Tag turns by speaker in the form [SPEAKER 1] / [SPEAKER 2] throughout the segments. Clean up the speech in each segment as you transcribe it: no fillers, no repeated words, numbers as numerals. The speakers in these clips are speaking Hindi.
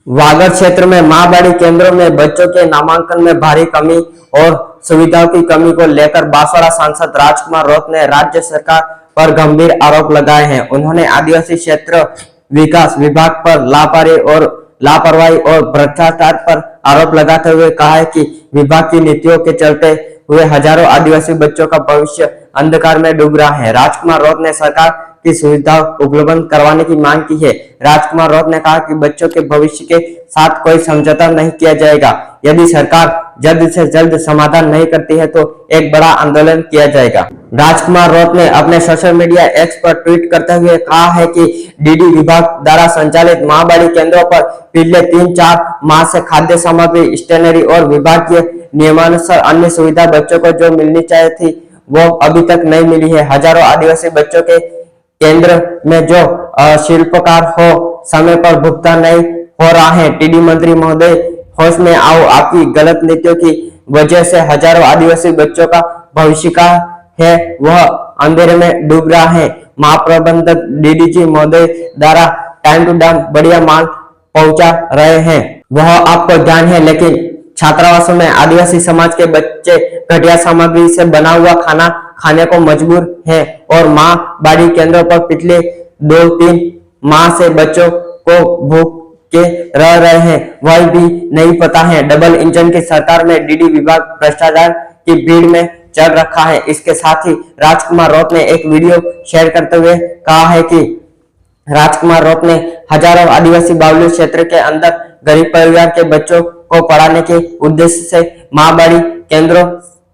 [SPEAKER 1] वागड़ क्षेत्र में माँ-बाड़ी केंद्रों में बच्चों के नामांकन में भारी कमी और सुविधाओं की कमी को लेकर बांसवाड़ा सांसद राजकुमार रौत ने राज्य सरकार पर गंभीर आरोप लगाए हैं। उन्होंने आदिवासी क्षेत्र विकास विभाग पर लापरवाही और भ्रष्टाचार पर आरोप लगाते हुए कहा है कि विभाग की नीतियों के चलते हुए हजारों आदिवासी बच्चों का भविष्य अंधकार में डूब रहा है। राजकुमार रौत ने सरकार की सुविधा उपलब्ध करवाने की मांग की है। राजकुमार रौत ने कहा कि बच्चों के भविष्य के साथ कोई समझौता नहीं किया जाएगा। यदि सरकार जल्द से जल्द समाधान नहीं करती है तो एक बड़ा आंदोलन किया जाएगा। राजकुमार रौत ने अपने सोशल मीडिया एक्स पर ट्वीट करते हुए कहा है कि डीडी विभाग द्वारा संचालित माँ-बाड़ी केंद्रों पर पिछले 3-4 माह से खाद्य सामग्री, स्टेशनरी और विभागीय नियमानुसार अन्य सुविधा बच्चों को जो मिलनी चाहिए थी वो अभी तक नहीं मिली है। हजारों आदिवासी बच्चों के केंद्र में जो शिल्पकार हो समय पर भुगतान नहीं हो रहा है। टीडी मंत्री महोदय होश में आओ, आपकी गलत नीतियों की वजह से हजारों आदिवासी बच्चों का भविष्य का है वह अंधेरे में डूब रहा है। महाप्रबंधक डीडीजी महोदय द्वारा टाइम टू टाइम बढ़िया माल पहुंचा रहे हैं वह आपको ज्ञान है, लेकिन छात्रावासों में आदिवासी समाज के बच्चे घटिया सामग्री से बना हुआ खाना खाने को मजबूर हैं और माँ-बाड़ी केंद्रों पर पिछले 2-3 माह से बच्चों को भूख के रह रहे हैं वह भी नहीं पता है। डबल इंजन की सरकार में डीडी विभाग भ्रष्टाचार की भीड़ में चढ़ रखा है। इसके साथ ही राजकुमार रौत ने एक वीडियो शेयर करते हुए कहा है कि राजकुमार रौत ने हजारों आदिवासी बाहुल्य क्षेत्र के अंदर गरीब परिवार के बच्चों को पढ़ाने के उद्देश्य से माँ-बाड़ी केंद्रों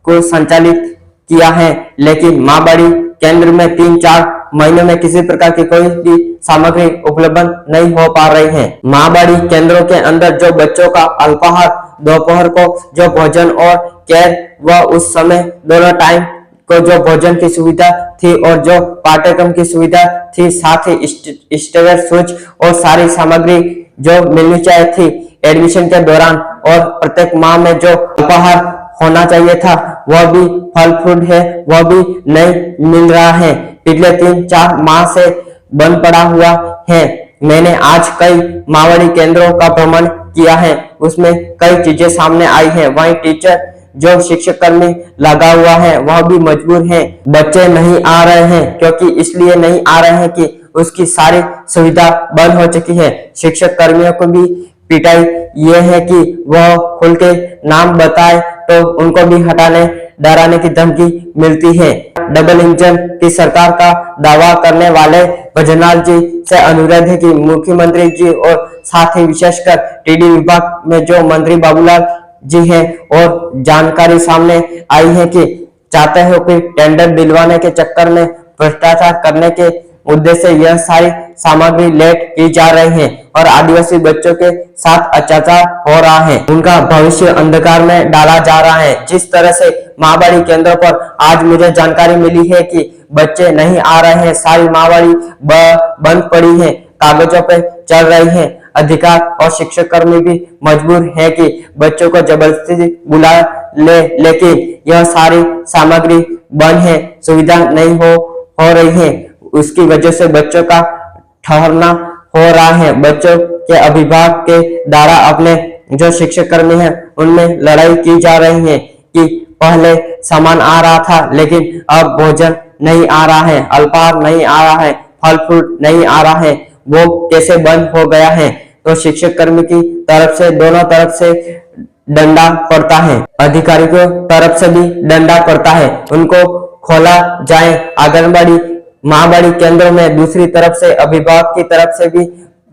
[SPEAKER 1] को संचालित किया है, लेकिन माँ-बाड़ी केंद्र में 3-4 महीनों में किसी प्रकार की कोई भी सामग्री उपलब्ध नहीं हो पा रही है। माँ-बाड़ी केंद्रों के अंदर जो बच्चों का अल्पाहार, दोपहर को जो भोजन और केयर व उस समय दोनों टाइम को जो भोजन की सुविधा थी और जो पाठ्यक्रम की सुविधा थी, साथ ही स्टेवेयर स्विच और सारी सामग्री जो मिलनी चाहिए थी एडमिशन के दौरान और प्रत्येक माह में जो उपहार होना चाहिए था वह भी फल फ्रूट है वह भी नहीं मिल रहा है। पिछले 3-4 माह से बंद पड़ा हुआ है। मैंने आज कई माँ-बाड़ी केंद्रों का भ्रमण किया है, उसमें कई चीजें सामने आई है। वहीं टीचर जो शिक्षक कर्मी लगा हुआ है वह भी मजबूर है। बच्चे नहीं आ रहे हैं क्योंकि इसलिए नहीं आ रहे हैं कि उसकी सारी सुविधा बंद हो चुकी है। शिक्षक कर्मियों को भी पिटाई ये है कि वह खुल के नाम बताए तो उनको भी हटाने डराने की धमकी मिलती है। डबल इंजन की सरकार का दावा करने वाले भजनलाल जी से अनुरोध है कि मुख्यमंत्री जी और साथ ही विशेषकर टीडी विभाग में जो मंत्री बाबूलाल जी हैं और जानकारी सामने आई है कि चाहते हो कि टेंडर दिलवाने के चक्कर में भ्रष्टाचार करने के उद्देश्य से यह सारी सामग्री लेट की जा रही है और आदिवासी बच्चों के साथ अत्याचार हो रहा है। उनका भविष्य अंधकार में डाला जा रहा है। जिस तरह से माँ-बाड़ी केंद्रों पर आज मुझे जानकारी मिली है कि बच्चे नहीं आ रहे हैं, सारी माँ-बाड़ी बंद पड़ी है, कागजों पे चल रही है। अधिकार और शिक्षक कर्मी भी मजबूर है कि बच्चों को जबरदस्ती बुला ले, लेकिन यह सारी सामग्री बंद है, सुविधा नहीं हो रही है। उसकी वजह से बच्चों का ठहरना हो रहा है। बच्चों के अभिभावक के द्वारा अपने जो शिक्षक कर्मी हैं उनमें लड़ाई की जा रही है कि पहले सामान आ रहा था लेकिन अब भोजन नहीं आ रहा है, अल्पाहार नहीं आ रहा है, फल फ्रूट नहीं आ रहा है, वो कैसे बंद हो गया है। तो शिक्षक कर्मी की तरफ से दोनों तरफ से डंडा पड़ता है, अधिकारी को तरफ से भी डंडा पड़ता है, उनको खोला जाए। आंगनबाड़ी माँ-बाड़ी केंद्रों में दूसरी तरफ से अभिभावक की तरफ से भी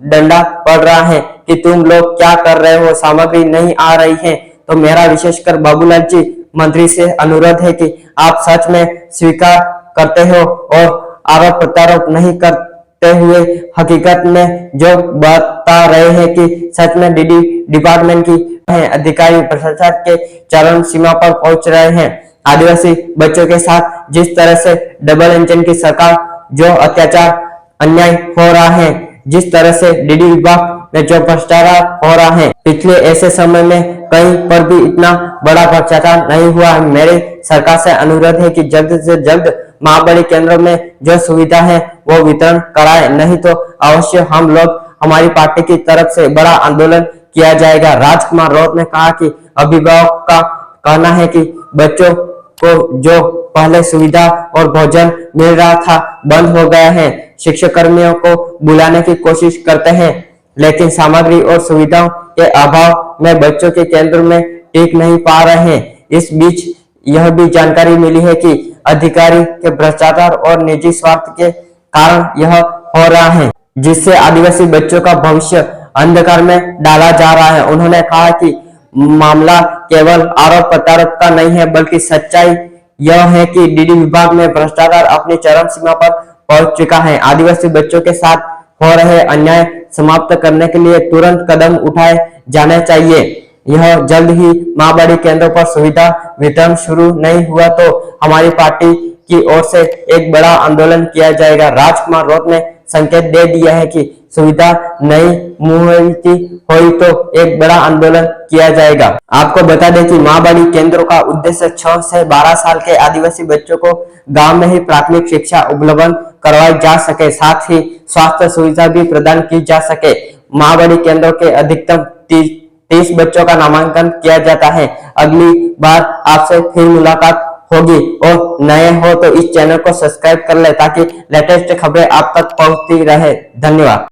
[SPEAKER 1] डंडा पड़ रहा है कि तुम लोग क्या कर रहे हो, सामग्री नहीं आ रही है। तो मेरा विशेषकर बाबूलाल जी मंत्री से अनुरोध है कि आप सच में स्वीकार करते हो और आरोप प्रत्यारोप नहीं करते हुए हकीकत में जो बता रहे हैं कि सच में डीडी डिपार्टमेंट की अधिकारी प्रशासन के चरम सीमा पर पहुंच रहे हैं। आदिवासी बच्चों के साथ जिस तरह से डबल इंजन की सरकार जो अत्याचार अन्याय हो रहा है, जिस तरह से डीडी विभाग में जो भ्रष्टाचार हो रहा है, पिछले ऐसे समय में कहीं पर भी इतना बड़ा भ्रष्टाचार नहीं हुआ है। मेरे सरकार से अनुरोध है कि जल्द से जल्द माँ-बाड़ी केंद्रों में जो सुविधा है वो वितरण कराए, नहीं तो अवश्य हम लोग हमारी पार्टी की तरफ से बड़ा आंदोलन किया जाएगा। राजकुमार राउत ने कहा कि अभिभावक का कहना है कि बच्चों को जो पहले सुविधा और भोजन मिल रहा था बंद हो गया है। शिक्षक कर्मियों को बुलाने की कोशिश करते हैं, लेकिन सामग्री और सुविधाओं के अभाव में बच्चों के केंद्र में टिक नहीं पा रहे हैं। इस बीच यह भी जानकारी मिली है कि अधिकारी के भ्रष्टाचार और निजी स्वार्थ के कारण यह हो रहा है, जिससे आदिवासी बच्चों का भविष्य अंधकार में डाला जा रहा है। उन्होंने कहा कि मामला केवल आरोप प्रत्यारोप का नहीं है, बल्कि सच्चाई यह है कि डीडी विभाग में भ्रष्टाचार अपनी चरम सीमा पर पहुंच चुका है। आदिवासी बच्चों के साथ हो रहे अन्याय समाप्त करने के लिए तुरंत कदम उठाए जाने चाहिए। यह जल्द ही माँबाड़ी केंद्रों पर सुविधा वितरण शुरू नहीं हुआ तो हमारी पार्टी की ओर से एक बड़ा आंदोलन किया जाएगा। राजकुमार राउत ने संकेत दे दिया है कि सुविधा नहीं मुहैया हुई तो एक बड़ा आंदोलन किया जाएगा। आपको बता दें कि माँबाड़ी केंद्रों का उद्देश्य 6 से 12 साल के आदिवासी बच्चों को गांव में ही प्राथमिक शिक्षा उपलब्ध करवाई जा सके, साथ ही स्वास्थ्य सुविधा भी प्रदान की जा सके। माँबाड़ी केंद्रों के अधिकतम 30 बच्चों का नामांकन किया जाता है। अगली बार आपसे फिर मुलाकात होगी और नए हो तो इस चैनल को सब्सक्राइब कर ले ताकि लेटेस्ट खबरें आप तक पहुंचती रहे। धन्यवाद।